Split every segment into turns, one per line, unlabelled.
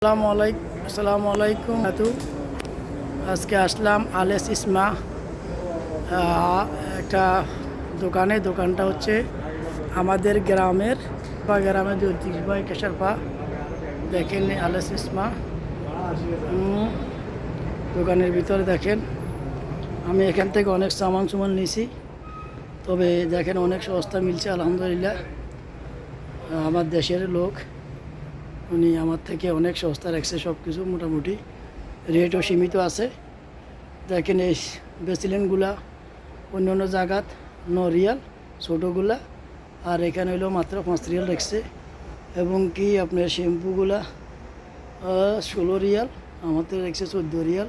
আসসালামু আলাইকুম। আজকে আসলাম আলেস ইসমা একটা দোকানটা হচ্ছে আমাদের গ্রামের যে ঐতিহ্যবাহী কেশারপা। দেখেন আলেস ইসমা দোকানের ভিতরে দেখেন। আমি এখান থেকে অনেক সামান নিয়েছি, তবে দেখেন অনেক সস্তা মিলছে আলহামদুলিল্লাহ। আমার দেশের লোক, উনি আমার থেকে অনেক সস্তা রাখছে সব কিছু, মোটামুটি রেটও সীমিত আছে। দেখেন এই বেসিলিনগুলা অন্য অন্য জায়গাত 9 রিয়াল ছোটোগুলা, আর এখানে হইলো মাত্র 5 রিয়াল রাখছে। এবং কি আপনার শ্যাম্পুগুলা 16 রিয়াল, আমাদের রাখছে 14 রিয়াল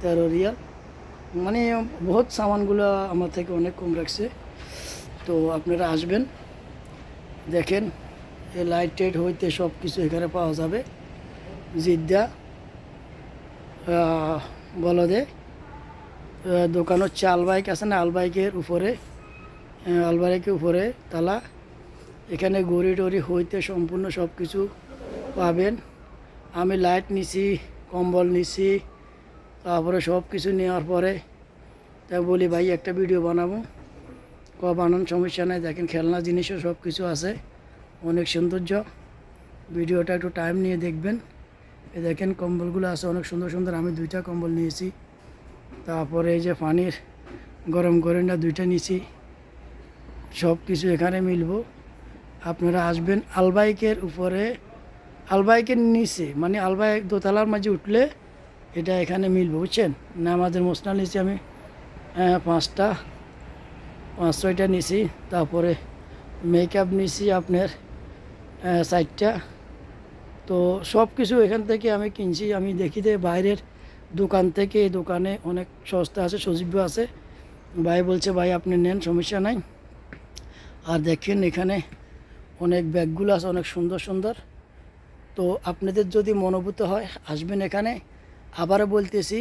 13 রিয়াল। মানে বহুত সামানগুলো আমার থেকে অনেক কম রাখছে। তো আপনারা আসবেন, দেখেন এই লাইট টাইট হইতে সব কিছু এখানে পাওয়া যাবে। জিদ্দা বলদে দোকান হচ্ছে আলবাইক আছে না, আলবাইকের উপরে তালা। এখানে গড়ি টড়ি হইতে সম্পূর্ণ সব কিছু পাবেন। আমি লাইট নিছি, কম্বল নিছি, তারপরে সব কিছু নেওয়ার পরে তাই বলি ভাই একটা ভিডিও বানাবো। বানানোর সমস্যা নাই। দেখেন খেলনা জিনিসও সব কিছু আছে, অনেক সৌন্দর্য। ভিডিওটা একটু টাইম নিয়ে দেখবেন। এই দেখেন কম্বলগুলো আছে অনেক সুন্দর সুন্দর। আমি 2টা কম্বল নিয়েছি। তারপরে এই যে পানির গরম গরিন্ডা 2টা নিয়েছি। সব কিছু এখানে মিলবো। আপনারা আসবেন আলবাইকের নিচে, মানে আলবাইক দোতলার মাঝে উঠলে এটা এখানে মিলবো, বুঝছেন না। আমাদের মশলা নিয়েছি আমি 5-6টা নিয়েছি। তারপরে মেকআপ নিয়েছি আপনার 4টা। তো সব কিছু এখান থেকে আমি কিনছি। আমি দেখি যে বাইরের দোকান থেকে এই দোকানে অনেক সস্তা আছে, সজীব আছে। ভাই বলছে ভাই আপনি নেন, সমস্যা নাই। আর দেখেন এখানে অনেক ব্যাগগুলো আছে, অনেক সুন্দর সুন্দর। তো আপনাদের যদি মনোভূত হয় আসবেন এখানে। আবারও বলতেছি,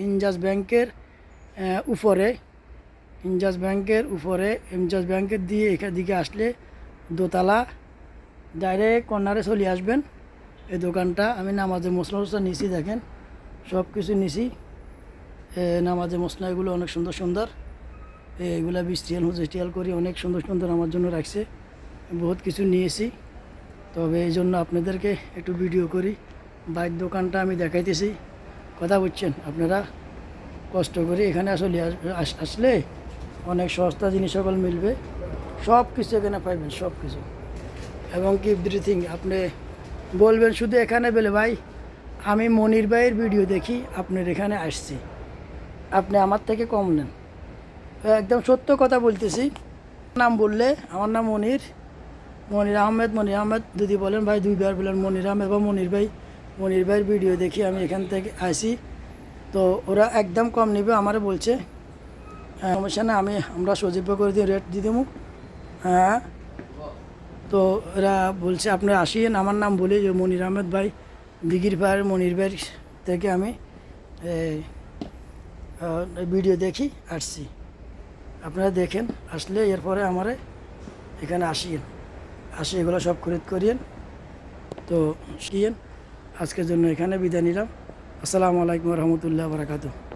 ইনজাজ ব্যাংকের উপরে, ইনজাজ ব্যাংকের দিয়ে এখান দিকে আসলে দোতলা ডাইরেক্ট কর্নারে চলে আসবেন। এই দোকানটা আমি নামাজে মশলা নিছি, দেখেন সব কিছু নিছি। নামাজে মশলা এগুলো অনেক সুন্দর সুন্দর। এগুলা 20 রিয়াল 25 রিয়াল করে অনেক সুন্দর সুন্দর আমার জন্য রাখছে। বহুত কিছু নিয়েছি, তবে এই জন্য আপনাদেরকে একটু ভিডিও করি। বাইরের দোকানটা আমি দেখাইতেছি, কথা বুঝছেন। আপনারা কষ্ট করে এখানে আসলে অনেক সস্তা জিনিস সকল মিলবে। সব কিছু এখানে পাইবেন, সব কিছু। এবং কি এভরিথিং আপনি বলবেন শুধু এখানে বলে ভাই আমি মনির ভাইয়ের ভিডিও দেখি আপনার এখানে আসছি, আপনি আমার থেকে কম নেন। একদম সত্য কথা বলতেছি। নাম বললে আমার নাম মনির আহমেদ। যদি বলেন ভাই 2বার বলেন মনির আহমেদ বা মনির ভাইয়ের ভিডিও দেখি আমি এখান থেকে আসি, তো ওরা একদম কম নেবে। আমারে বলছে সমস্যা না, আমরা সজীব করে দিয়ে রেট দিয়ে দেবো। হ্যাঁ, তো এরা বলছে আপনারা আসিয়েন। আমার নাম বলে যে মনির আহমেদ ভাই, দিঘির পাড়ের মনির ভাইয়ের থেকে আমি ভিডিও দেখি আসছি। আপনারা দেখেন, আসলে এরপরে আমারে এখানে আসি এগুলো সব খরিদ করিয়েন। তো শিয়েন আজকের জন্য এখানে বিদায় নিলাম। আসসালামু আলাইকুম রহমতুল্লাহ বারাকাতুহু।